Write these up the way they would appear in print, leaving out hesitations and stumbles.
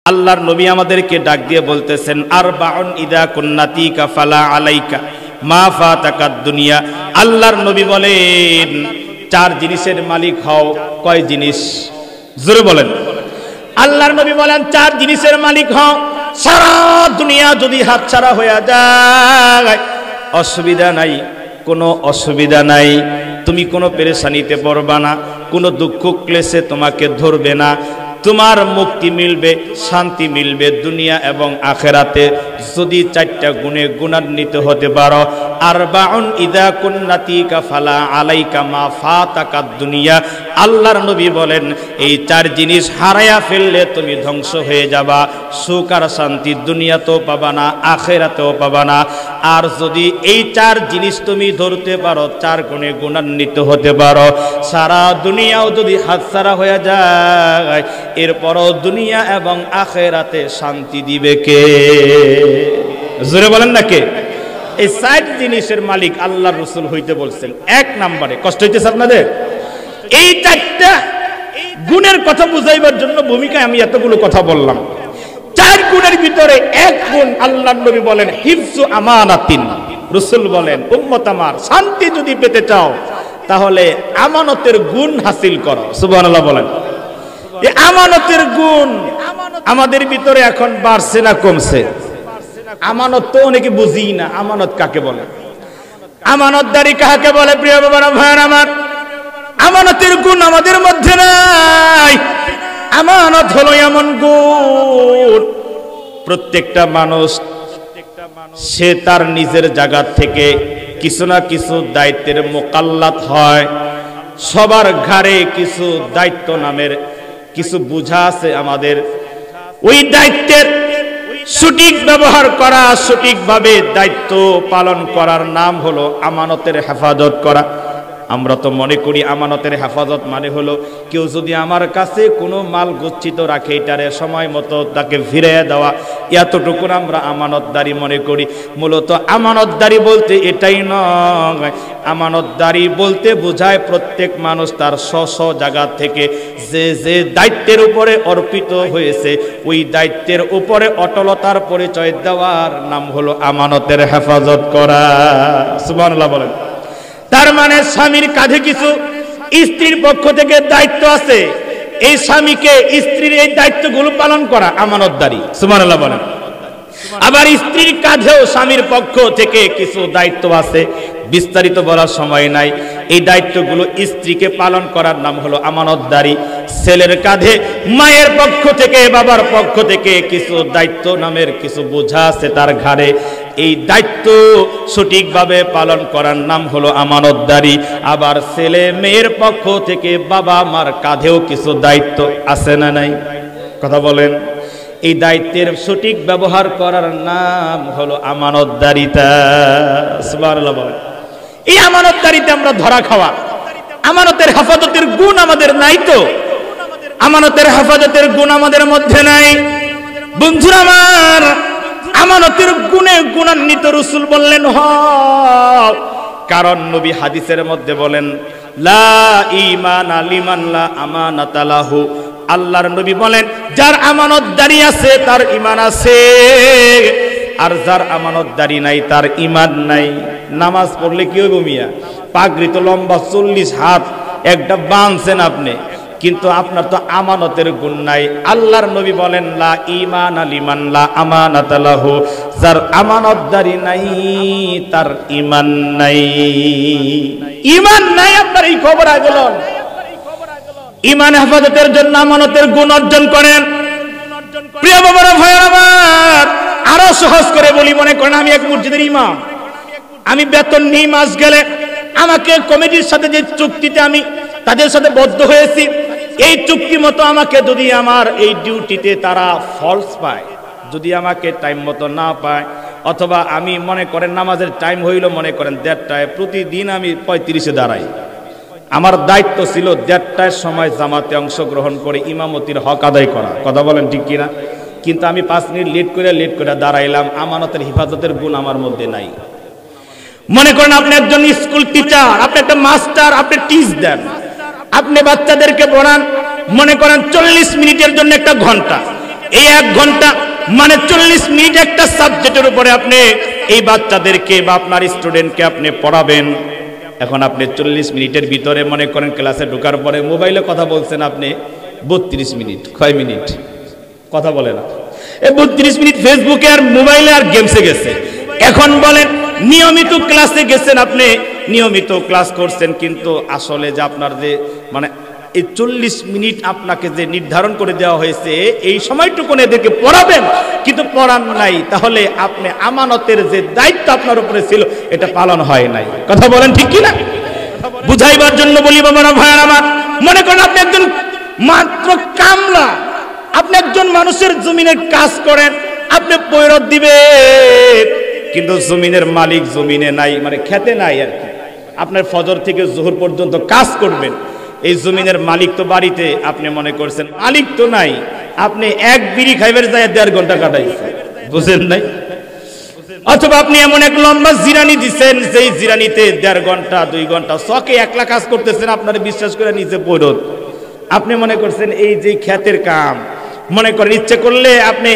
আল্লাহর নবী আমাদেরকে ডাক দিয়ে বলতেছেন, আরবাউন ইদা কুন্নাতিকা ফালা আলাইকা মা ফাতাকাদ দুনিয়া। আল্লাহর নবী বলেন, 4 জিনিসের মালিক হও। কয় জিনিস? জোরে বলেন। আল্লাহর নবী বলেন 4 জিনিসের মালিক হও। সারা দুনিয়া যদি হাতছাড়া হয়ে যায়, অসুবিধা নাই, কোনো অসুবিধা নাই, তুমি কোনো পেরেশানিতে পড়বা না, কোনো দুঃখ ক্লেশে তোমাকে ধরবে না, তোমার মুক্তি মিলবে, শান্তি মিলবে দুনিয়া এবং আখেরাতে যদি 4টা গুণে গুণান্বিত হতে পারো। আরবাউন ইদা কুন্নাতিকা ফালা আলাইকা মা ফাতাকাদ দুনিয়া। আল্লাহর নবী বলেন, এই 4 জিনিস হারায়া ফেললে তুমি ধ্বংস হয়ে যাবা, সুখ আর শান্তি দুনিয়াতেও পাবা না, আখেরাতেও পাবা না। আর যদি এই 4 জিনিস তুমি ধরতে পারো, 4 গুণে গুণান্বিত হতে পারো, সারা দুনিয়াও যদি হাতছাড়া হয়ে যায়, এরপরও দুনিয়া এবং আখেরাতে শান্তি দিবে কে? জোরে বলেন না কে? এই 4 জিনিসের মালিক আল্লাহর রাসূল হইতে বলছেন। 1 নম্বরে, কষ্ট হইতেছে আপনাদের? এই 4টা গুণের কথা বুঝাইবার জন্য ভূমিকায় আমি এতগুলো কথা বললাম। 4 গুণের ভিতরে 1 গুণ আল্লাহর নবী বলেন হিফজু আমানাতিন। রাসূল বলেন, উম্মত আমার, শান্তি যদি পেতে চাও তাহলে আমানতের গুণ হাসিল করো। সুবহানাল্লাহ বলেন। এই আমানতের গুণ আমাদের ভিতরে এখন বাড়ছে না কমছে? আমানত তো অনেকে বুঝি না, আমানত কাকে বলে, আমানতদারি কাকে বলে? প্রিয় বাবারা, ভাইরা আমার, আমানতের গুণ আমাদের মধ্যে নাই। আমানত হলো এমন গুণ, প্রত্যেকটা মানুষ সে তার নিজের জায়গা থেকে কিছু না কিছু দায়িত্বের মোকাল্লাত হয়। সবার ঘাড়ে কিছু দায়িত্ব নামের কিছু বোঝা আছে আমাদের। ওই দায়িত্বের সঠিক ব্যবহার করা, সঠিকভাবে দায়িত্ব পালন করার নাম হলো আমানতের হেফাজত করা। আমরা তো মনে করি আমানতের হেফাজত মানে হলো কেউ যদি আমার কাছে কোনো মাল গচ্ছিত রাখে, এটারে সময় মতো তাকে ফিরিয়ে দেওয়া, এতটুকু আমরা আমানতদারি মনে করি। মূলত আমানতদারি বলতে এটাই নয়। আমানতদারি বলতে বোঝায় প্রত্যেক মানুষ তার স্ব জায়গা থেকে যে যে দায়িত্বের উপরে অর্পিত হয়েছে, ওই দায়িত্বের উপরে অটলতার পরিচয় দেওয়ার নাম হলো আমানতের হেফাজত করা। সুবহানাল্লাহ বলেন। তার মানে স্বামীর কাঁধে কিছু স্ত্রীর পক্ষ থেকে দায়িত্ব আছে, এই স্বামীকে স্ত্রীর এই দায়িত্বগুলো পালন করা আমানতদারি। সুবহানাল্লাহ বলেন। আবার স্ত্রীর কাঁধেও স্বামীর পক্ষ থেকে কিছু দায়িত্ব আছে, বিস্তারিত বলার সময় নাই। এই দায়িত্বগুলো স্ত্রীকে পালন করার নাম হলো আমানতদারি। ছেলের কাঁধে মায়ের পক্ষ থেকে, বাবার পক্ষ থেকে কিছু দায়িত্ব নামের কিছু বোঝা আছে তার ঘাড়ে। এই দায়িত্ব সঠিকভাবে পালন করার নাম হলো আমানতদারি। আবার ছেলে মেয়ের পক্ষ থেকে বাবা মার কাঁধেও কিছু দায়িত্ব আছে না নাই? কথা বলেন। এই দায়িত্বের সঠিক ব্যবহার করার নাম হলো আমানতদারিতা। সুবহানাল্লাহ বলেন। এই আমানতদারিতে আমরা ধরা খাওয়া। আমানতের হেফাজতের গুণ আমাদের নাই তো? আমানতের হেফাজতের গুণ আমাদের মধ্যে নাই। বন্ধুরা আমার, আমানতের গুণে গুণান্বিত রাসূল বললেন হও। কারণ নবী হাদিসের মধ্যে বলেন, লা ঈমানা লিমান লা আমানাতা লাহু। আল্লাহর নবী বলেন, যার আমানতদারি আছে তার ঈমান আছে, আর যার আমানতদারি নাই তার ঈমান নাই। নামাজ পড়লে কি হইব মিয়া? পাগড়ি তো লম্বা 40 হাত একটা বাঁধছেন আপনি, কিন্তু আপনার তো আমানতের গুণ নাই। আল্লাহর নবী বলেন, লা ঈমানা লিমান লা আমানাতা লাহু। যার আমানতদারি নাই তার ঈমান নাই। ঈমান নাই আপনার এই খবর আগে লন। ঈমান হেফাজতের জন্য আমানতের গুণ অর্জন করেন। প্রিয় বাবারা, ভাইরা আমার, আরো সহজ করে বলি, মনে করেন আমি এক মসজিদের ইমাম, আমি বেতন নিই মাস গেলে, আমাকে কমিটির সাথে যে চুক্তিতে আমি তাদের সাথে বদ্ধ হয়েছি, এই চুক্তি মতো আমাকে যদি আমার এই ডিউটিতে তারা ফলস পায়, যদি আমাকে টাইম মতো না পায়, অথবা আমি মনে করেন নামাজের টাইম হইল মনে করেন 1:30টায়, প্রতিদিন আমি 35-এ দাঁড়াই। আমার দায়িত্ব ছিল 1:30টার সময় জামাতে অংশগ্রহণ করে ইমামতির হক আদায় করা। কথা বলেন ঠিক কিনা? কিন্তু আমি 5 মিনিট লেট করে দাঁড়াইলাম। আমানতের হেফাজতের গুণ আমার মধ্যে নাই। মনে করেন আপনি একজন স্কুল টিচার, আপনি একটা মাস্টার, আপনি টিচ দেন, আপনি বাচ্চাদেরকে পড়ান, মনে করেন 40 মিনিটের জন্য 1 ঘন্টা। এই 1 ঘন্টা মানে 40 মিনিট একটা সাবজেক্টের উপরে আপনি এই বাচ্চাদেরকে বা আপনার স্টুডেন্টকে আপনি পড়াবেন। এখন আপনি 40 মিনিটের ভিতরে মনে করেন ক্লাসে ঢোকার পরে মোবাইলে কথা বলছেন আপনি 32 মিনিট, কয় মিনিট কথা বলে না, এই 32 মিনিট ফেসবুকে আর মোবাইলে আর গেমসে গেছে। এখন বলেন নিয়মিত ক্লাসে গেছেন আপনি, নিয়মিত ক্লাস করছেন, কিন্তু আসলে যে আপনার যে মানে এই 40 মিনিট আপনাকে যে নির্ধারণ করে দেওয়া হয়েছে এই সময়টুকু এদেরকে পড়াবেন, কিন্তু পড়ান নাই, তাহলে আপনি আমানতের যে দায়িত্ব আপনার উপরে ছিল এটা পালন হয় নাই। কথা বলেন ঠিক কি না? বুঝাইবার জন্য বলি বাবারা ভাইয়ার আমার, মনে করেন আপনি একজন মাত্র কামলা, আপনি একজন মানুষের জমিনের কাজ করেন, আপনি পয়রত দিবেন, কিন্তু জমিনের মালিক জমিনে নাই, মানে খেতে নাই আর কি। আপনার ফজর থেকে জোহর পর্যন্ত কাজ করবেন, এই জমিনের মালিক তো বাড়িতে, আপনি মনে করছেন মালিক তো নাই, আপনি এক বিড়ি খাইবার যায় 1.5 ঘন্টা কাটাইছেন, বুঝেন নাই? অথবা আপনি এমন এক লম্বা জিরানি দিচ্ছেন, সেই জিরানিতে 1.5 ঘন্টা 2 ঘন্টা শখে একলা কাজ করতেছেন, আপনার বিশ্বাস করে নিচে পয়রত। আপনি মনে করছেন এই যে ক্ষেতের কাম, মনে করেন ইচ্ছে করলে আপনি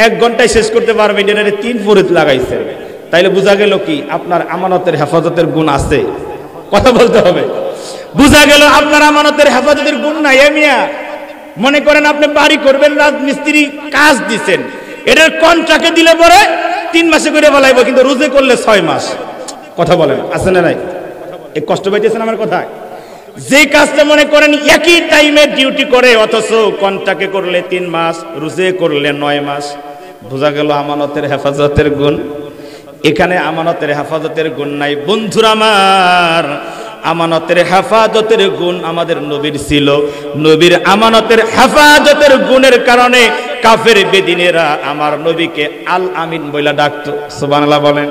1 ঘন্টায় শেষ করতে পারবেন, এটা 3 ফরিদ লাগাইছেন, তাইলে বোঝা গেল কি আপনার আমানতের হেফাজতের গুণ আছে। কথা বলতে হবে, বোঝা গেল আপনার আমানতের হেফাজতের গুণ নাই। মিয়া মনে করেন আপনি বাড়ি করবেন, রাজমিস্ত্রি কাজ দিচ্ছেন, এটার কন্ট্রাক্টে দিলে পরে 3 মাসে করে বলাইব, কিন্তু রোজে করলে 6 মাস। কথা বলেন আছে না নাই? এই কষ্ট পাইতেছেন আমার কথায়? যে কাজটা মনে করেন একই টাইমে ডিউটি করে, অথচ কন্ট্রাক্টে করলে 3 মাস, রোজে করলে 9 মাস। বোঝা গেল আমানতের হেফাজতের গুণ। এখানে আমানতের হেফাজতের গুণ নাই। বন্ধুরা আমার, আমানতের হেফাজতের গুণ আমাদের নবীর ছিল। নবীর আমানতের হেফাজতের গুণের কারণে কাফের বেদিনেরা আমার নবীকে আল আমিন বইলা ডাকতো। সুবহানাল্লাহ বলেন।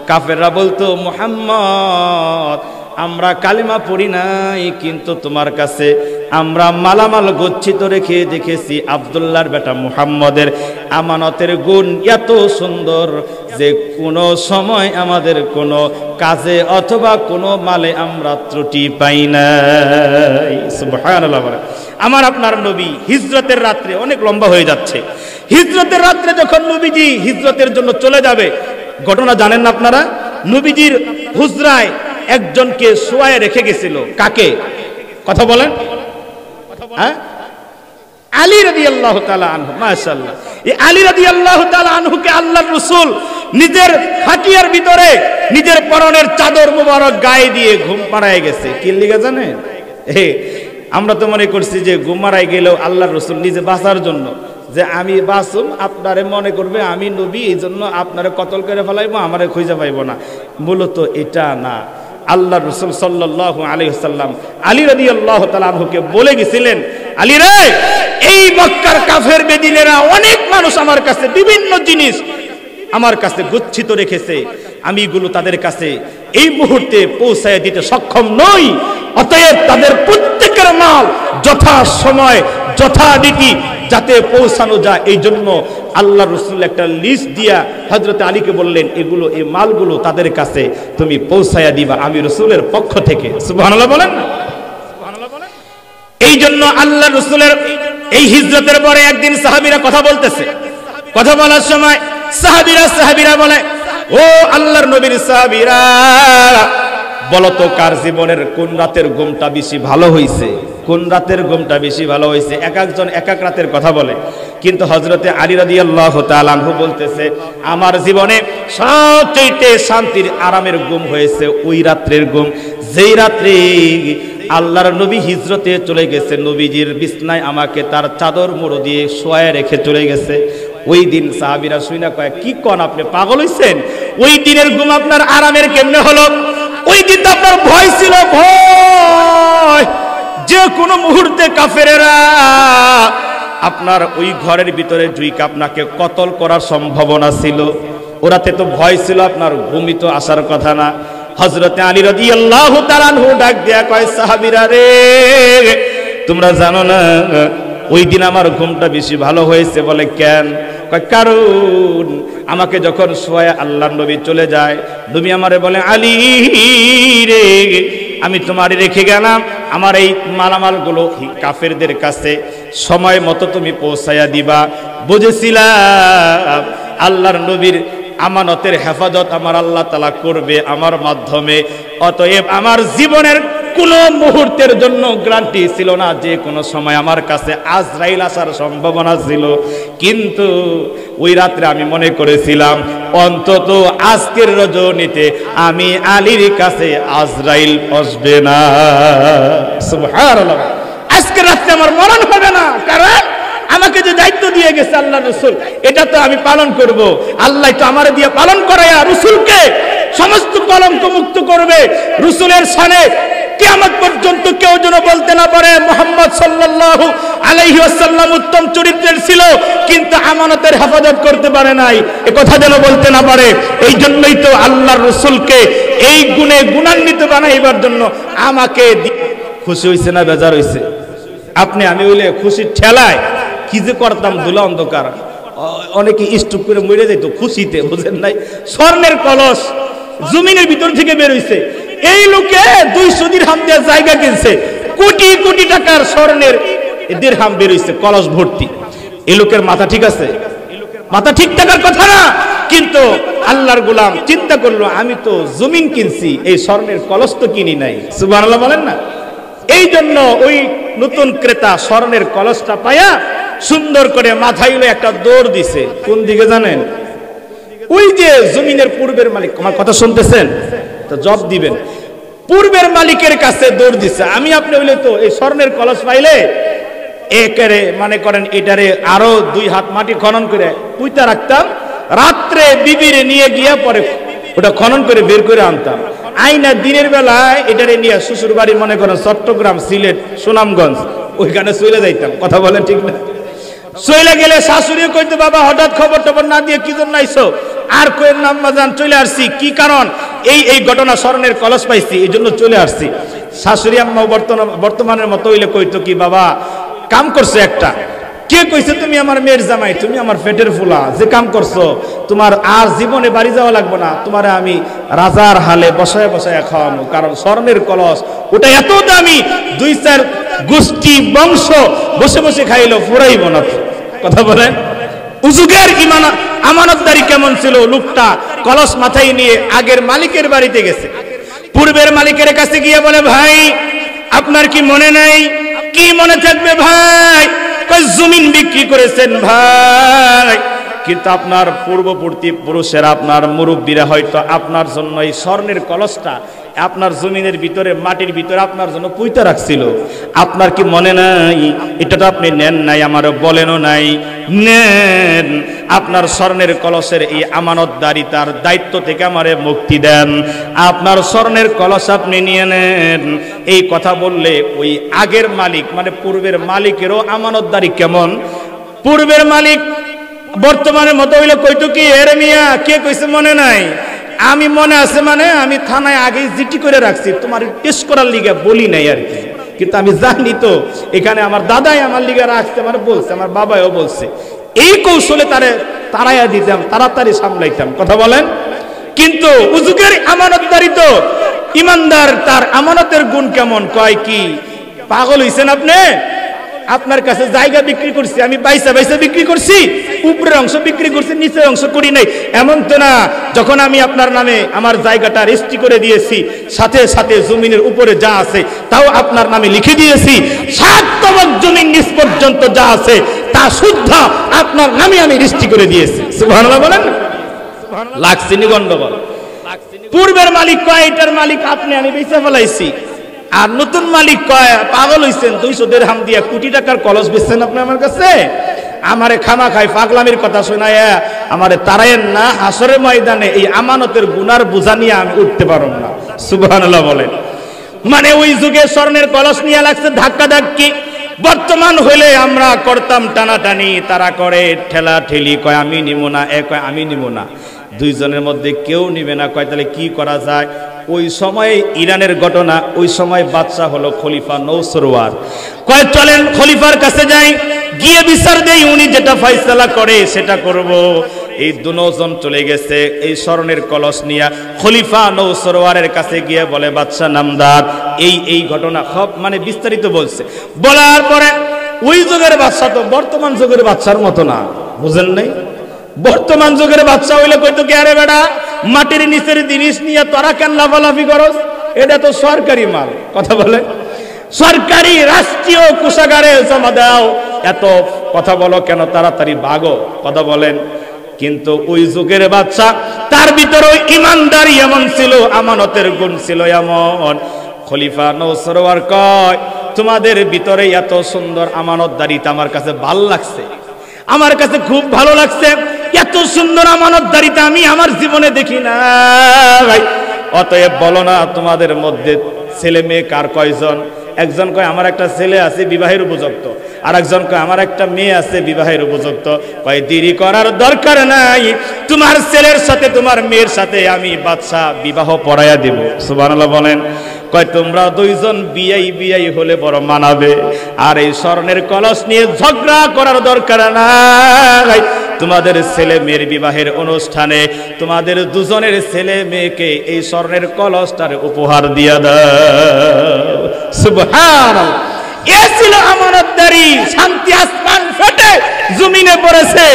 কাফেররা বলতো, মুহাম্মদ আমরা কালিমা পড়ি নাই, কিন্তু তোমার কাছে আমরা মালামাল গচ্ছিত রেখে দেখেছি আব্দুল্লাহর বেটা মুহাম্মদের আমানতের গুণ এত সুন্দর যে কোনো সময় আমাদের কোনো কাজে অথবা কোনো মালে আমরা ত্রুটি পাই নাই। সুবহানাল্লাহ। আমার আপনার নবী হিজরতের রাত্রে, অনেক লম্বা হয়ে যাচ্ছে, হিজরতের রাত্রে যখন নবীজি হিজরতের জন্য চলে যাবে, ঘটনা জানেন না আপনারা? নবীজির হুজরায় একজনকে শোয়ায় রেখে গেছিল। কাকে? কথা বলেন। হ্যাঁ, আলী রাদিয়াল্লাহু তাআলা আনহু। মাশাআল্লাহ, এই আলী রাদিয়াল্লাহু তাআলা আনহুকে আল্লাহর রাসূল নিজের খাটিয়ার ভিতরে নিজের পরনের চাদর মোবারক গায়ে দিয়ে ঘুম পাড়ায় গেছে। কি লিগা জানেন? আমরা তো মনে করছি যে ঘুম মারাই গেলেও আল্লাহর রাসূল নিজে বাঁচার জন্য, যে আমি বাঁচুম, আপনারে মনে করবে আমি নবী, এই জন্য আপনারে কতল করে ফেলাইবো, আমারে খুঁজে পাইব না। মূলত এটা না। আল্লাহ রাসূল সাল্লাল্লাহু আলাইহি ওয়াসাল্লাম আলী রাদিয়াল্লাহু তাআলা আনহুকে বলে গেছিলেন, আলী রে, এই মক্কার কাফের বেদিনেরা অনেক মানুষ আমার কাছে বিভিন্ন জিনিস আমার কাছে গচ্ছিত রেখেছে, আমি এগুলো তাদের কাছে এই মুহূর্তে পৌঁছায় দিতে সক্ষম নই। অতএব তাদের প্রত্যেকের মাল যথা সময় যথারীতি যাতে পৌঁছানো যায়, এই জন্য আল্লাহ রাসূল একটা লিস্ট দিয়া হযরত আলীকে বললেন, এগুলো এই মালগুলো তাদের কাছে তুমি পৌঁছায়া দিবা আমি রাসূলের পক্ষ থেকে। সুবহানাল্লাহ বলেন। এই জন্য আল্লাহ রাসূলের এই হিজরতের পরে একদিন সাহাবীরা কথা বলতেছে, কথা বলার সময় সাহাবীরা বলে, ও আল্লাহর নবীর সাহাবীরা, বলো তো কার জীবনের কোন রাতের ঘুমটা বেশি ভালো হয়েছে? কোন রাতের ঘুমটা বেশি ভালো হয়েছে? এক একজন এক এক রাতের কথা বলে, কিন্তু হযরতে আলী রাদিয়াল্লাহু তাআলা আনহু বলতেছে, আমার জীবনে সবচেয়ে শান্তির আরামের ঘুম হয়েছে ওই রাত্রের ঘুম, যেই রাত্রে আল্লাহর নবী হিজরতে চলে গেছে, নবীজির বিছনায় আমাকে তার চাদর মুড়ো দিয়ে শোয়ায় রেখে চলে গেছে। ওই দিন সাহাবীরা শুইনা কয়, কি কোন আপনি পাগল হইছেন? ওই দিনের ঘুম আপনার আরামের কেমনে হলো? ওই দিন তো আপনার ভয় ছিল, ভয়, যে কোনো মুহূর্তে কাফেরেরা আপনার ওই ঘরের ভিতরে ঢুইকে আপনাকে কতল করার সম্ভাবনা ছিল। ওরাতে তো ভয় ছিল, আপনার ঘুমিত আসার কথা না। হযরতে আলী রাদিয়াল্লাহু তাআলা আনহু ডাক দেয়া কয়, সাহাবীরা রে, তোমরা জানো না ওই দিন আমার ঘুমটা বেশি ভালো হয়েছে? বলে কেন? কয় কারণ আমাকে যখন শোয়া আল্লাহর নবী চলে যায়, নবী আমারে বলে, আলী রে, আমি তোমারে রেখে গেলাম আমার এই মালামালগুলো কাফেরদের কাছে, সময় মতো তুমি পৌঁছায়া দিবা। বুঝেছিলাম আল্লাহর নবীর আমানতের হেফাজত আমার আল্লাহ তাআলা করবে আমার মাধ্যমে। অতএব আমার জীবনের কোনো মুহূর্তের জন্য গ্যারান্টি ছিল না যে কোনো সময় আমার কাছে আজরাইল আসার সম্ভাবনা ছিল, কিন্তু ওই রাত্রে আমি মনে করেছিলাম অন্তত আজকের রজনীতে আমি আলীর কাছে আজরাইল আসবে না। সুবহানাল্লাহ, আজকের রাত্রে আমার মরণ হবে না, কারণ আমাকে যে দায়িত্ব দিয়ে গেছে আল্লাহ রাসূল, এটা তো আমি পালন করব। আল্লাহ তো আমারে দিয়ে পালন করায়া রাসূলকে সমস্ত কলঙ্ক মুক্ত করবে। রাসূলের শানে কিয়ামত পর্যন্ত কেউ যেন বলতে না পারে মুহাম্মদ সাল্লাল্লাহু আলাইহি ওয়াসাল্লাম উত্তম চরিত্রের ছিল কিন্তু আমানতের হেফাজত করতে পারে নাই, এ কথা যেন বলতে না পারে। এই জন্যই তো আল্লাহর রাসূলকে এই গুণে গুণান্বিত বানাইবার জন্য আমাকে খুশি হইছে না বেজার হইছে? আপনি আমি হইলে খুশির ঠেলায় কি যে করতাম দুলা অন্ধকার, অনেকে স্টুপ করে মরে যাইতো খুশিতে, বুঝেন নাই? স্বর্ণের কলস জমিনের ভিতর থেকে বের হইছে, এই লোকে 200 দিরহাম দিয়ে জায়গা কিনছে, কোটি কোটি টাকার স্বর্ণের দিরহাম বের হইছে কলস ভর্তি। এই লোকের মাথা ঠিক আছে? মাথা ঠিক থাকার কথা না, কিন্তু আল্লাহর গোলাম চিন্তা করলো আমি তো জমিন কিনছি, এই স্বর্ণের কলস তো কিনি নাই। সুবহানাল্লাহ বলেন না? এই জন্য ওই নতুন ক্রেতা স্বর্ণের কলসটা পায়া সুন্দর করে মাথায় একটা দৌড় দিছে। কোন দিকে জানেন? ওই যে জমিনের পূর্বের মালিক, আমার কথা শুনতেছেন তো জব দিবেন, পূর্বের মালিকের কাছে দৌড় দিছে। আমি আপনি হইলে তো এই স্বর্ণের কলস পাইলে একেরে মনে করেন এটারে আরো 2 হাত মাটি খনন করে পুঁতা রাখতাম, রাত্রে বিবিরে নিয়ে গিয়া পরে ওটা খনন করে বের করে আনতাম, আইনা দিনের বেলায় এটারে নিয়ে শ্বশুর বাড়ি মনে করেন চট্টগ্রাম, সিলেট, সুনামগঞ্জ ওইখানে চলে যাইতাম। কথা বলেন ঠিক না? চলে গেলে শাশুড়িও কইতো বাবা হঠাৎ খবর টবর না দিয়ে কি জন্য আইছো? আর কইের নাম বাজান চলে আসছি, কি কারণ? এই ঘটনা, স্বর্ণের কলস পাইছি এই জন্য চলে আসছি। শাশুড়ি আম্মা বর্তমানের মতো হইলে কইতো কি বাবা কাম করছে একটা, কে কইছে তুমি আমার মেয়ের জামাই, তুমি আমার পেটের ফুলা, যে কাম করছো তোমার আর জীবনে বাড়ি যাওয়া লাগবে না, তোমার আমি রাজার হালে বসায় বসায় খাওয়াবো, কারণ স্বর্ণের কলস ওটা এত দামি 2-4 গোষ্ঠী বংশ বসে বসে খাইলো ফুরাইব না। কথা বলেন? উজুগের ইমান আমানতদারি কেমন ছিল? লোকটা কলস মাথায় নিয়ে আগের মালিকের বাড়িতে গেছে, পূর্বের মালিকের কাছে গিয়ে বলে ভাই আপনার কি মনে নাই? কি মনে থাকবে ভাই? কই জমিন বিক্রি করেছেন ভাই, কিন্তু আপনার পূর্ববর্তী পুরুষেরা আপনার মুরব্বীরা হয়তো আপনার জন্য এই স্বর্ণের কলসটা আপনার জমিনের ভিতরে মাটির ভিতরে আপনার জন্য পুঁতে রাখছিল, আপনার কি মনে নাই? এটা তো আপনি নেন নাই, আমারও বলেনও নাই। নেন, আপনার স্বর্ণের কলসের এই আমানতদারিতার দায়িত্ব থেকে আমারে মুক্তি দেন, আপনার স্বর্ণের কলস আপনি নিয়ে নেন। এই কথা বললে ওই আগের মালিক মানে পূর্বের মালিকেরও আমানতদারি কেমন? পূর্বের মালিক বর্তমানের মতো হইলে কইতো কি এরে মিয়া কে কইছে মনে নাই? আমি মনে আছে মানে আমি থানায় আগে জিটি করে রাখছি, তোমার টেস্ট করার লিগে বলি নাই আর কি, কিন্তু আমি জানি তো এখানে আমার দাদাই আমার লিগে রাখতে আমার বলছে, আমার বাবাও বলছে। এই কৌশলে তারাইয়া দিতাম, তাড়াতাড়ি সামলাইতাম। কথা বলেন? কিন্তু উজুগের আমানতদারি তো ইমানদার, তার আমানতের গুণ কেমন? কয় কি পাগল হইছেন আপনি? আপনার কাছে জায়গা বিক্রি করছি, আমি পয়সা বিক্রি করছি, উপরের অংশ বিক্রি করছি, নিচের অংশ করি নাই, এমন তো না। যখন আমি আপনার নামে আমার জায়গাটা রেজিস্ট্রি করে দিয়েছি, সাথে সাথে জমিনের উপরে যা আছে তাও আপনার নামে লিখে দিয়েছি, 7 তবক জমিন নিচ পর্যন্ত যা আছে তা শুদ্ধ আপনার নামে আমি রেজিস্ট্রি করে দিয়েছি। সুবহানাল্লাহ বলেন? লাগছে নি গন্ডগোল? পূর্বের মালিক কয় এটার মালিক আপনি, আমি বেচে ফেলাইছি। আর নতুন মালিক কয় পাগল হইছেন, 200 দিরহাম দিয়া কোটি টাকার কলস বেচছেন আপনি আমার কাছে? আমারে খামা খাই পাগলামির কথা শোনায় আমারে তারায়েন না, হাসরের ময়দানে এই আমানতের গুনার বোঝা নিয়ে আমি উঠতে পারব না। সুবহানাল্লাহ বলেন? মানে ওই যুগে স্বর্ণের কলস নিয়ে লাগছে ধাক্কা ধাক্কি, বর্তমান হইলে আমরা করতাম টানাটানি, তারা করে ঠেলা ঠেলি, কয় আমি নিব না, এ কয় আমি নিব না, দুইজনের মধ্যে কেউ নিবে না। কয় তাহলে কি করা যায়? ওই সময় ইরানের ঘটনা, ওই সময় বাদশা হলো খলিফা নৌসরওয়ার। কয় চলেন খলিফার কাছে যাই, গিয়ে বিচার দেই, উনি যেটা ফয়সালা করে সেটা করব। এই দুজন চলে গেছে এই স্বর্ণের কলস নিয়ে খলিফা নৌসরওয়ারের কাছে গিয়ে বলে বাদশা নামদার এই ঘটনা সব মানে বিস্তারিত বলছে। বলার পরে ওই যুগের বাচ্চা তো বর্তমান যুগের বাচ্চার মতো না, বুঝেন নাই? বর্তমান যুগের বাচ্চা হইলে কইতো কি, আরে বেটা মাটির নিচের জিনিস নিয়ে তোরা কেন লাফালাফি করস, এটা তো সরকারি মাল। কথা বলে, সরকারি রাষ্ট্রীয় কোষাগারে জমা দাও, এত কথা বলো কেন, তাড়াতাড়ি ভাগো। কথা বলেন। কিন্তু ওই যুগের বাচ্চা, তার ভিতরে ইমানদারি এমন ছিল, আমানতের গুণ ছিল এমন। খলিফা নওসরওয়ার কয়, তোমাদের ভিতরে এত সুন্দর আমানতদারিতা আমার কাছে ভালো লাগছে, আমার কাছে খুব ভালো লাগছে। এত সুন্দর আমানতদারিতা আমি আমার জীবনে দেখি না ভাই। অতএব বলো না, তোমাদের মধ্যে ছেলে মেয়ে কার কয়জন? একজন কয় আমার একটা ছেলে আছে বিবাহের উপযুক্ত, আর একজন কয় আমার একটা মেয়ে আছে বিবাহের উপযুক্ত। কয় দেরি করার দরকার নাই, তোমার ছেলের সাথে তোমার মেয়ের সাথে আমি বাদশা বিবাহ পড়াইয়া দেব। সুবহানাল্লাহ বলেন। কয় তোমরা দুইজন বিয়াই হলে বড় মানাবে, আর এই স্বর্ণের কলস নিয়ে ঝগড়া করার দরকার নাই। তোমাদের ছেলে মেয়ের বিবাহের অনুষ্ঠানে তোমাদের দুজনের ছেলে মেয়েকে এই স্বর্ণের কলসটার উপহার দিয়া দাও। সুবহানাল্লাহ। এ ছিল আমানতদারি। শান্তি আসমান ফেটে জমিনে পড়েছে।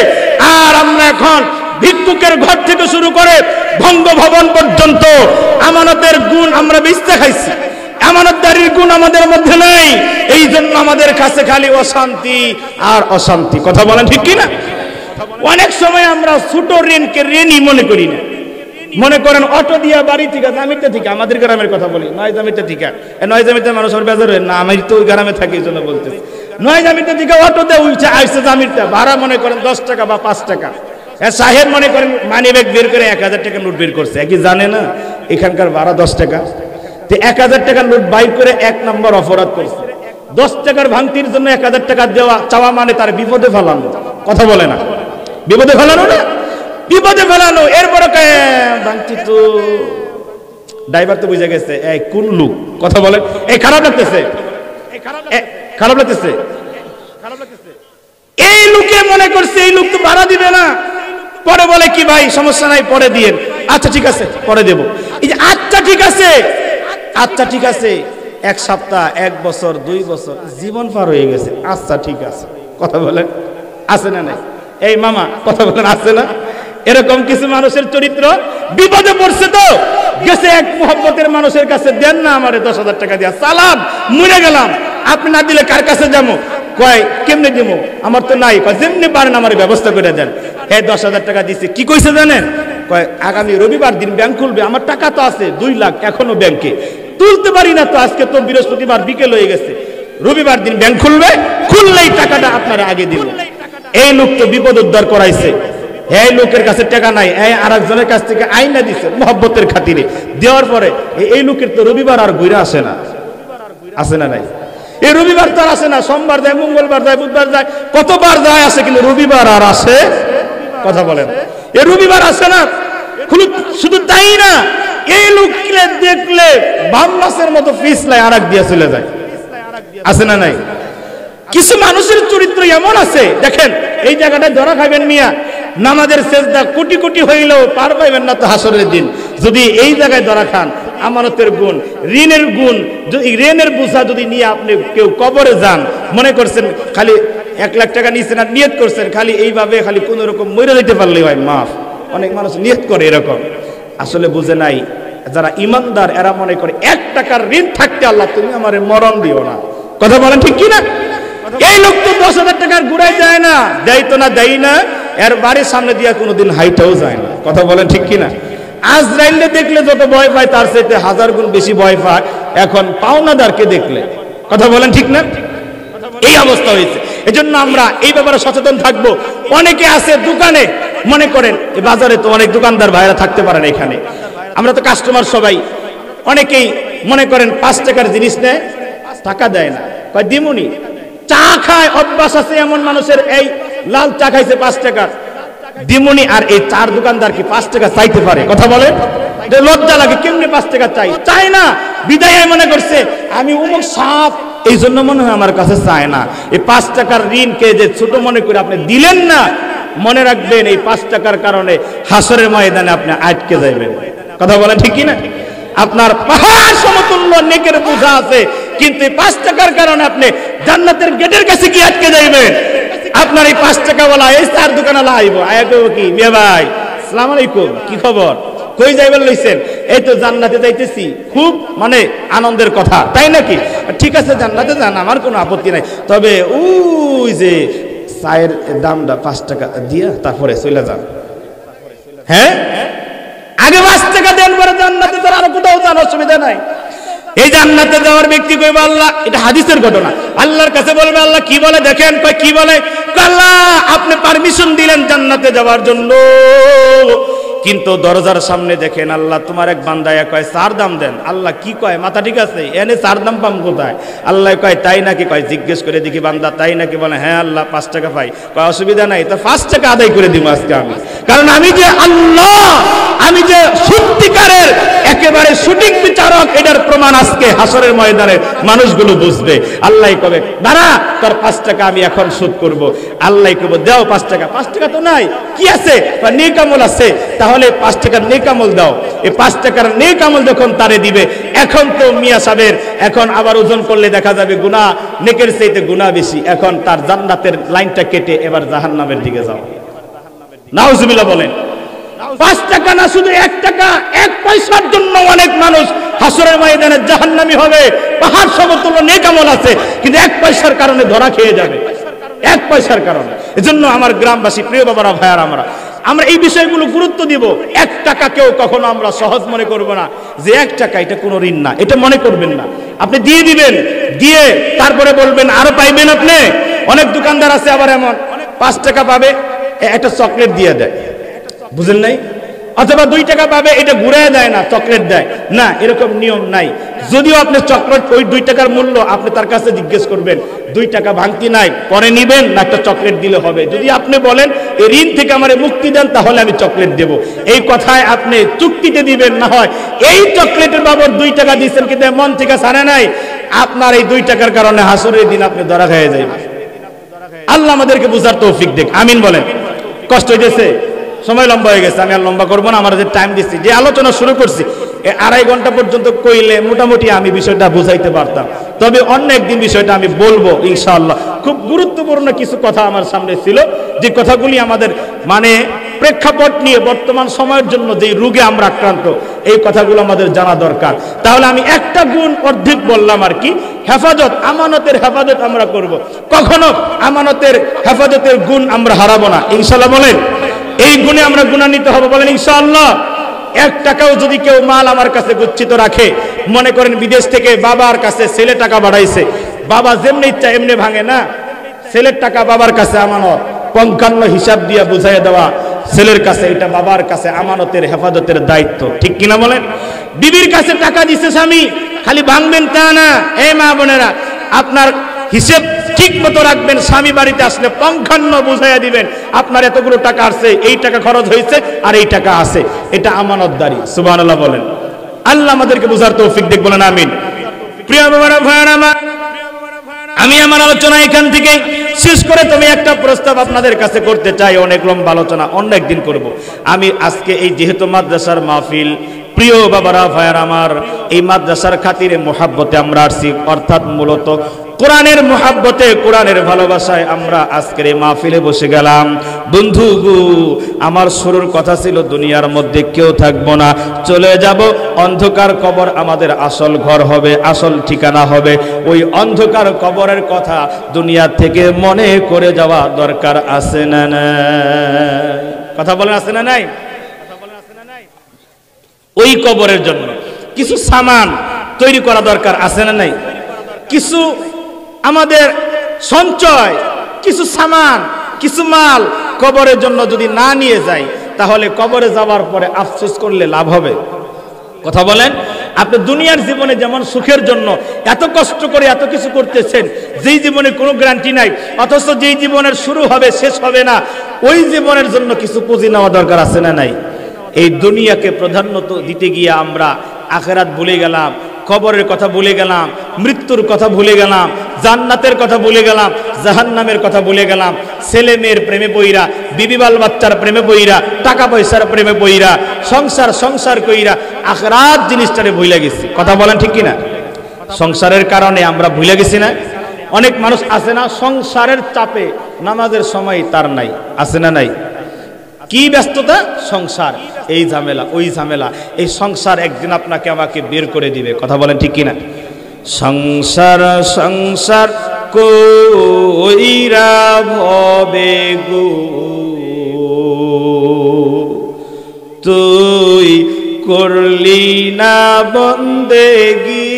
আর আমরা এখন ভিক্ষুকের ঘর থেকে শুরু করে বঙ্গভবন পর্যন্ত আমানতের গুণ আমরা বেচতে খাইছি, আমানতদারির গুণ আমাদের মধ্যে নাই। এই জন্য আমাদের কাছে খালি অশান্তি আর অশান্তি। কথা বলেন ঠিক কিনা? অনেক সময় আমরা ছোট ঋণকে ঋণই মনে করি না। মনে করেন অটো দিয়া বাড়ি থেকে জামিরটা থেকে, আমাদের গ্রামের কথা বলি, নয় জামিরটা থেকে, নয় জামিরটা মানুষ বেজার হয় না, আমি তো ওই গ্রামে থাকি এই জন্য বলতেছি। নয় জামিরটা থেকে অটোতে উঠছে, আসছে জামিরটা ভাড়া মনে করেন 10 টাকা বা 5 টাকা। সাহেব মনে করেন মানি ব্যাগ বের করে 1000 টাকা নোট বের করছে, কি জানে না এখানকার ভাড়া 10 টাকা। তো 1000 টাকার নোট বাইর করে 1 নম্বর অপরাধ করছে। 10 টাকার ভাঙতির জন্য 1000 টাকা দেওয়া চাওয়া মানে তার বিপদে ফেলানো। কথা বলে না, বিপদে ফেলানো না, বিপদে ফেলানো। এরপরে ভাঙতি তো ড্রাইভার তো বুঝে গেছে এই কোন লোক। কথা বলে, এই খারাপ লাগতেছে, খারাপ লাগতেছে। এই লোকে মনে করছে এই লোক তো ভাড়া দিবে না। পরে বলে কি ভাই সমস্যা নাই, পরে দিয়েন। আচ্ছা ঠিক আছে, পরে দেব। এই যে আচ্ছা ঠিক আছে, আচ্ছা ঠিক আছে, 1 সপ্তাহ, 1 বছর, 2 বছর, জীবন পার হয়ে গেছে। আচ্ছা ঠিক আছে। কথা বলেন, আছে না নাই? এই মামা কথা বলেন, আছে না? এরকম কিছু মানুষের চরিত্র। বিপদে পড়ছে তো গেছে এক মুহাব্বতের মানুষের কাছে, দেন না আমারে 10,000 টাকা দিয়া, সালাম মরে গেলাম, আপনি না দিলে কার কাছে যাবো? কয় কেমনে দিব, আমার তো নাই। কয় যেমনি পারেন আমার ব্যবস্থা করে দেন। এই 10,000 টাকা দিচ্ছে। কি কইছে জানেন? কয় আগামী রবিবার দিন ব্যাংক খুলবে, আমার টাকা তো আছে 2 লাখ এখনো ব্যাংকে তুলতে পারি না, তো আজকে তো বৃহস্পতিবার বিকেল হয়ে গেছে, রবিবার দিন ব্যাংক খুলবে, খুললেই টাকাটা আপনারা আগে দিব। এই লোক তো বিপদ উদ্ধার করাইছে। এই লোকের কাছে টাকা নাই, এই আরেকজনের কাছ থেকে আইনা দিছে মহব্বতের খাতিরে। দেওয়ার পরে এই লোকের তো রবিবার আর ঘুরে আসে না, আসে না নাই? এই রবিবার তো আর আসে না, সোমবার যায়, মঙ্গলবার যায়, বুধবার যায়, কতবার যায় আসে, কিন্তু রবিবার আর আসে? কথা বলেন, এই রবিবার আসে না। শুধু তাই না, এই লোককে দেখলে বাম মাছের মতো পিছলায় আর এক দিয়ে চলে যায়, আসে না নাই? কিছু মানুষের চরিত্র এমন আছে, দেখেন এই জায়গাটায় ধরা খাবেন মিয়া, নামাজের সেজদা কোটি কোটি হইলেও পার পাইবেন না তো হাসরের দিন, যদি এই জায়গায় ধরা খান। আমানতের গুণ, ঋণের গুণ, ঋণের বোঝা যদি নিয়ে আপনি কেউ কবরে যান, মনে করছেন খালি 1 লাখ টাকা নিচ্ছেন আর নিয়ত করছেন খালি এইভাবে, খালি কোন রকম মরে যেতে পারলে হয় মাফ। অনেক মানুষ নিয়ত করে এরকম, আসলে বুঝে নাই। যারা ইমানদার এরা মনে করে 1 টাকার ঋণ থাকতে আল্লাহ তুমি আমারে মরণ দিও না। কথা বলেন ঠিক কিনা? এই লোক তো 10,000 টাকার ঘুরাই যায় না, দেয় তো না, দেয় না, এর বাড়ির সামনে দিয়া কোনোদিন হাইটাও যায় না। কথা বলেন ঠিক কিনা? আজরাইলকে দেখলে যত ভয় পায় তার চাইতে 1000 গুণ বেশি ভয় পায় এখন পাওনাদারকে দেখলে। কথা বলেন ঠিক না? এই অবস্থা হয়েছে। এজন্য আমরা এই ব্যাপারে সচেতন থাকবো। অনেকে আছে দোকানে, মনে করেন এই বাজারে তো অনেক দোকানদার ভাইরা থাকতে পারেন, এখানে আমরা তো কাস্টমার সবাই। অনেকেই মনে করেন 5 টাকার জিনিস নেয়, টাকা দেয় না, কয় দিমুনি। চা খায় অভ্যাস আছে এমন মানুষের, এই লাল চা খাইছে 5 টাকার, দিমুনি। আর এই চার দোকানদার কি 5 টাকা চাইতে পারে? কথা বলে, লজ্জা লাগে, কেমনি 5 টাকা চাই? চাই না। বিদায় মনে করছে আমি অমুক সাপ, এই জন্য মনে হয় আমার কাছে চায় না। এই 5 টাকার ঋণকে যে ছোট মনে করে আপনি দিলেন না, মনে রাখবেন এই 5 টাকার কারণে হাসরের ময়দানে আপনি আটকে যাবেন। কথা বলেন ঠিক কি না? আপনার পাহাড় সমতুল্য নেকের বোঝা আছে, কিন্তু এই 5 টাকার কারণে আপনি জান্নাতের গেটের কাছে কি আটকে যাইবেন? আপনার এই 5 টাকা ওয়ালা এই চার দোকানওয়ালা আইবো, আয়া কইবো কি, মিয়া ভাই আসসালামু আলাইকুম, কি খবর, কই যাইবেন লইছেন? এই তো জান্নাতে যাইতেছি, খুব মানে আনন্দের কথা, তাই নাকি? ঠিক আছে জান্নাতে যান, আমার কোনো আপত্তি নাই, তবে ওই যে চায়ের দামটা 5 টাকা দিয়া তারপরে চলে যান। হ্যাঁ, আগে 5 টাকা দেন, পরে জান্নাতে যান, আর কোথাও যান, অসুবিধা নাই। এই জান্নাতে যাওয়ার ব্যক্তি কইবে আল্লাহ, এটা হাদিসের ঘটনা, আল্লাহর কাছে বলবে আল্লাহ কি বলে দেখেন, কয় কি বলে, আল্লাহ আপনি পারমিশন দিলেন জান্নাতে যাওয়ার জন্য, কিন্তু দরজার সামনে দেখেন আল্লাহ তোমার এক বান্দায় কয় 4 দাম দেন। আল্লাহ কি কয়, মাথা ঠিক আছে, এনে 4 দাম পাম কোথায়? আল্লাহ কয় তাই নাকি? কয় জিজ্ঞেস করে দেখি বান্দা তাই নাকি? বলে হ্যাঁ আল্লাহ 5 টাকা পাই। কয় অসুবিধা নাই, তো 5 টাকা আদায় করে দিব আজকে আমি, কারণ আমি যে আল্লাহ, আমি যে সত্যিকারের একেবারে সঠিক বিচারক, এটার প্রমাণ আজকে হাসরের ময়দানে মানুষগুলো বুঝবে। আল্লাহ কবে দাঁড়া তোর 5 টাকা আমি এখন শোধ করব। আল্লাহ কবে দাও 5 টাকা। 5 টাকা তো নাই, কি আছে? নেক আমল আছে, তাহলে 5 টাকার নেক আমল দাও। এই 5 টাকার নেক আমল যখন তারে দিবে, এখন তো মিয়া সাহেবের এখন আবার ওজন করলে দেখা যাবে গুনাহ নেকের চাইতে গুনাহ বেশি, এখন তার জান্নাতের লাইনটা কেটে এবার জাহান্নামের দিকে যাও। নাউজুবিল্লাহ বলেন। 5 টাকা না, শুধু 1 টাকা, 1 পয়সার জন্য অনেক মানুষ হাসরের ময়দানে জাহান্নামী হবে। পাহাড় সমতুল্য নেক আমল আছে, কিন্তু 1 পয়সার কারণে ধরা খেয়ে যাবে, 1 পয়সার কারণে। এজন্য আমার গ্রামবাসী, প্রিয় বাবারা, ভাইয়ার, আমরা এই বিষয়গুলো গুরুত্ব দিব। 1 টাকাকেও কখনো আমরা সহজ মনে করব না, যে 1 টাকা এটা কোনো ঋণ না, এটা মনে করবেন না। আপনি দিয়ে দিবেন, দিয়ে তারপরে বলবেন আরো পাইবেন আপনি। অনেক দোকানদার আছে আবার এমন, 5 টাকা পাবে একটা চকলেট দিয়ে দেয়, বুঝেন নাই? অথবা 2 টাকা পাবে, এটা ঘুরায় দেয় না, চকলেট দেয় না, এরকম নিয়ম নাই। যদিও আপনি চকলেট, ওই 2 টাকার মূল্য আপনি তার কাছে জিজ্ঞেস করবেন, 2 টাকা ভাঙতি নাই, পরে নিবেন না একটা চকলেট দিলে হবে। যদি আপনি বলেন এই ঋণ থেকে আমারে মুক্তি দেন, তাহলে আমি চকলেট দেব, এই কথায় আপনি চুক্তিতে দিবেন। না হয় এই চকলেটের বাবদ 2 টাকা দিচ্ছেন, কিন্তু মন থেকে ছাড়ে নাই, আপনার এই 2 টাকার কারণে হাসরের দিন আপনি ধরা খেয়ে যাবেন। আল্লাহ আমাদেরকে বুঝার তৌফিক দেখ, আমিন বলেন। কষ্ট হইতেছে, সময় লম্বা হয়ে গেছে, আমি আর লম্বা করবো না। আমার যে টাইম দিচ্ছি, যে আলোচনা শুরু করছি, 2.5 ঘন্টা পর্যন্ত কইলে মোটামুটি আমি বিষয়টা বুঝাইতে পারতাম। তবে অন্য একদিন বিষয়টা আমি বলবো ইনশাআল্লাহ। খুব গুরুত্বপূর্ণ কিছু কথা আমার সামনে ছিল, যে কথাগুলি আমাদের মানে প্রেক্ষাপট নিয়ে বর্তমান সময়ের জন্য যে রোগে আমরা আক্রান্ত, এই কথাগুলো আমাদের জানা দরকার। তাহলে আমি একটা গুণ অর্ধেক বললাম আর কি, হেফাজত, আমানতের হেফাজত আমরা করব, কখনো আমানতের হেফাজতের গুণ আমরা হারাবো না ইনশাআল্লাহ বলেন। এই গুণে আমরা গুণান্বিত হব বলেন ইনশাআল্লাহ। 1 টাকাও যদি কেউ মাল আমার কাছে গচ্ছিত রাখে, মনে করেন বিদেশ থেকে বাবার কাছে ছেলে টাকা বাড়াইছে, বাবা যেমনি ইচ্ছা এমনি ভাঙে না, ছেলের টাকা বাবার কাছে আমানত, পঙ্খান্ন হিসাব দিয়ে বুঝাই দেওয়া ছেলের কাছে, এটা বাবার কাছে আমানতের হেফাজতের দায়িত্ব, ঠিক কিনা বলেন? বিবির কাছে টাকা দিছে স্বামী, খালি ভাঙবেন তা না, এই মা বোনেরা, আপনার হিসেব ঠিক মতো রাখবেন। স্বামী বাড়িতে আসলে পঙ্খান্ন বুঝাইয়া দিবেন, আপনার এতগুলো টাকা আসছে, এই টাকা খরচ হয়েছে, আর এই টাকা আছে, এটা আমানতদারি। সুবহানাল্লাহ বলেন। আল্লাহ আমাদেরকে বুঝার তৌফিক দেখ, বলেন আমিন। প্রিয় বাবারা, ভাইয়ারা আমার, আমি আমার আলোচনা এখান থেকে শেষ করে তবে একটা প্রস্তাব আপনাদের কাছে করতে চাই। অনেক লম্বা আলোচনা অন্য একদিন করব। আমি আজকে এই যেহেতু মাদ্রাসার মাহফিল, প্রিয় বাবারা, ভাইয়ারা আমার, এই মাদ্রাসার খাতিরে মোহাব্বতে আমরা আসছি, অর্থাৎ মূলত কোরআনের মোহাব্বতে, কোরআনের ভালোবাসায় আমরা আজকের এই মাহফিলে বসে গেলাম। বন্ধু গো, আমার শুরুর কথা ছিল দুনিয়ার মধ্যে কেউ থাকবো না, চলে যাব, অন্ধকার কবর আমাদের আসল ঘর হবে, আসল ঠিকানা হবে। ওই অন্ধকার কবরের কথা দুনিয়া থেকে মনে করে যাওয়া দরকার আছে না নাই? কথা বলেন, আছে না নাই? ওই কবরের জন্য কিছু সামান তৈরি করা দরকার আছে না নাই? কিছু আমাদের সঞ্চয়, কিছু সামান, কিছু মাল কবরের জন্য যদি না নিয়ে যাই, তাহলে কবরে যাওয়ার পরে আফসোস করলে লাভ হবে? কথা বলেন। আপনি দুনিয়ার জীবনে যেমন সুখের জন্য এত কষ্ট করে এত কিছু করতেছেন, যেই জীবনে কোনো গ্যারান্টি নাই, অথচ যেই জীবনের শুরু হবে শেষ হবে না, ওই জীবনের জন্য কিছু পুঁজি নেওয়া দরকার আছে না নাই? এই দুনিয়াকে প্রাধান্য দিতে গিয়ে আমরা আখিরাত ভুলে গেলাম, কবরের কথা ভুলে গেলাম, মৃত্যুর কথা ভুলে গেলাম, জান্নাতের কথা ভুলে গেলাম, জাহান্নামের কথা ভুলে গেলাম, ছেলে মেয়ের প্রেমে পইরা, বিবি বাল বাচ্চার প্রেমে পইরা, টাকা পয়সার প্রেমে পইরা, সংসার কইরা আখিরাত জিনিসটারে ভুলে গেছি। কথা বলেন ঠিক কিনা? সংসারের কারণে আমরা ভুলে গেছি না? অনেক মানুষ আছে না, সংসারের চাপে নামাজের সময় তার নাই, আছে না নাই? কি ব্যস্ততা, সংসার, এই ঝামেলা ওই ঝামেলা। এই সংসার একদিন আপনাকে আমাকে বের করে দিবে, কথা বলেন ঠিক কিনা? সংসার সংসার কইরা ভবে গো তুই করলি না বন্দেগি,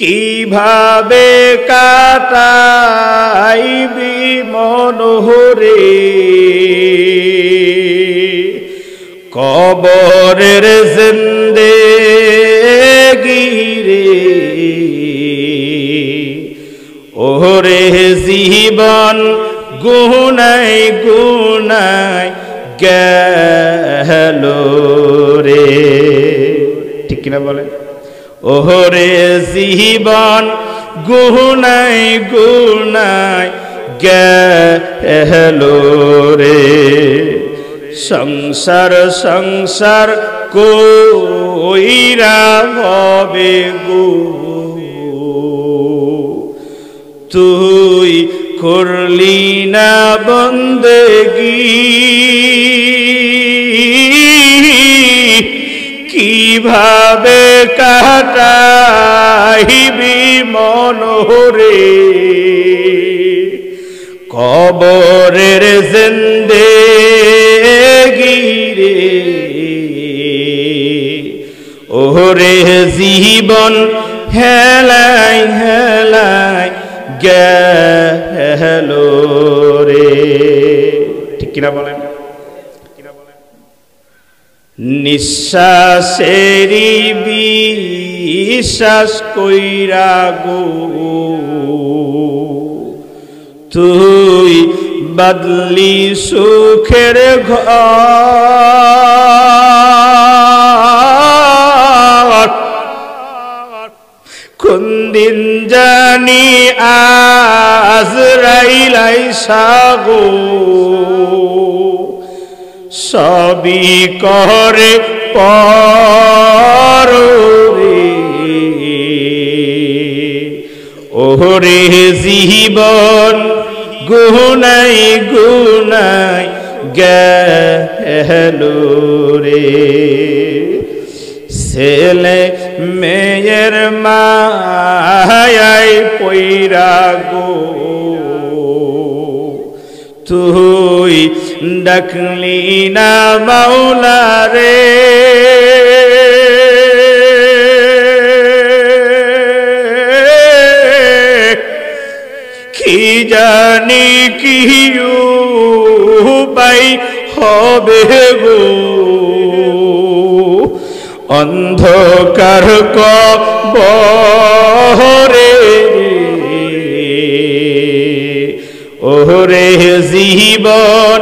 কিভাবে কাটাইবি মনোহরে কবরের জিন্দেগি রে, ওরে জীবন গুনাই গুনাই গেল রে, ঠিক কিনা বলেন? ওরে জীবন গুনাই গুনাই গেল রে, সংসার সংসার কইরা হবে গো তুই করলি না বন্দেগি, কিভাবে কাটাইবি মনোহরে কবরের জিন্দেগি রে, ওরে জীবন হেলাই হেলাই গেল রে, ঠিক কিনা বলেন? নিঃশ্বাসেরি বিশ্বাস কইরা গো তুই বদলি সুখের ঘর, কোন দিন জানি আজরাইল সাগো সবই করে পরে, ওরে জীবন গুনাই গুনাই গেল রে, ছেলে মেয়ের মায়ায় পইরা গো তুই ডাকলি না মাওলা রে, কি জানি কি উপায় হবে গো অন্ধকার কবরে, ওরে জীবন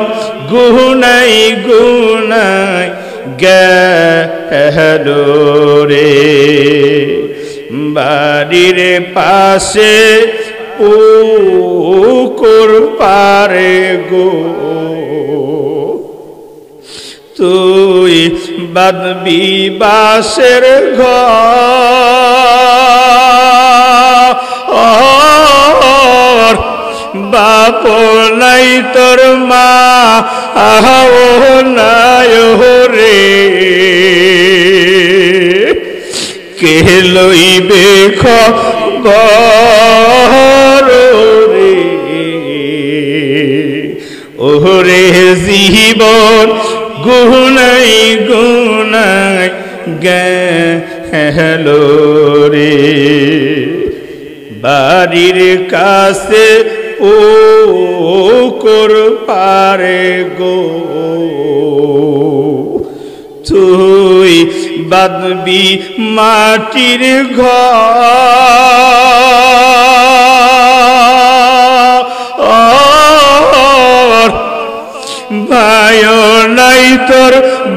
গুনাই গুনাই গেল রে, বাড়ির পাশে পুকুর পারে গো তুই বাঁধবি বাঁশের ঘর, বাপ নাই তোর মা আহো নাই রে, কে লইবে খবর রে, ওরে জীবন গুনাই গুনাই গেল রে, বাড়ির কাছে পুকুর পারে গো তুই বাঁধবি মাটির ঘর, ভাই নাই তোর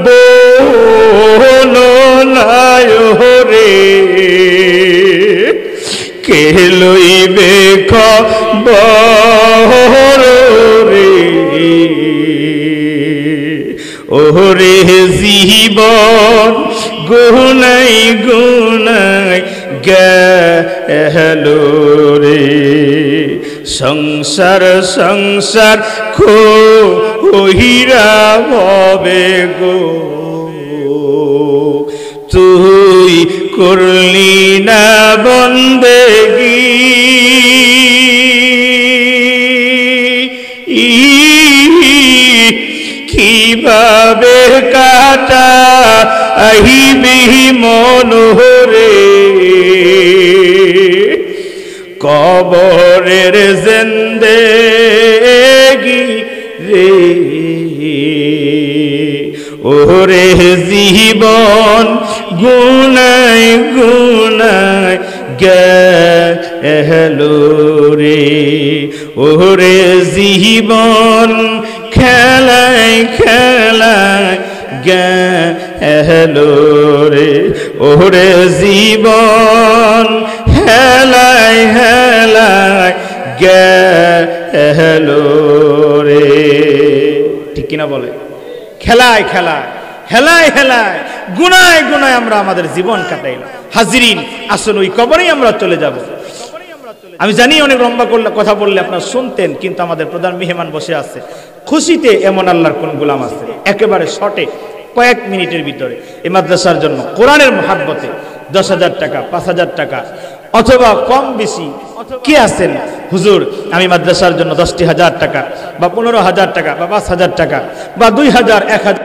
বোন নাই রে, কে লইবে খবর রে, ওরে জীবন গুনাই গুনাই গেল রে, সংসার সংসার কইরা ভবে গো, তুই করলি না বন্দেগি, কিভাবে কাটা আহিবি মনোহরে, কবরের জিন্দেগি রে, ওরে জীবন গুনাই গুনাই গেল রে, ওরে জীবন খেলায় খেলায় গেল রে, ওরে জীবন হেলায় হেলায় গেল রে। ঠিক কিনা বলে? খেলায় খেলায় হেলায় হেলায় গুনায় গুনায় আমরা আমাদের জীবন কাটাইলাম। হাজিরিন, আসলে ওই কবরেই আমরা চলে যাব। আমি জানি অনেক লম্বা করলে কথা বললে আপনারা শুনতেন, কিন্তু আমাদের প্রধান মেহমান বসে আছে। খুশিতে এমন আল্লাহর কোন গোলাম আছে একেবারে শর্টে কয়েক মিনিটের ভিতরে এই মাদ্রাসার জন্য কোরআনের মহাব্বতে 10,000 টাকা, 5,000 টাকা অথবা কম বেশি কে আছেন, হুজুর আমি মাদ্রাসার জন্য 10,000 টাকা বা 15,000 টাকা বা 5,000 টাকা বা 2,000, 1,000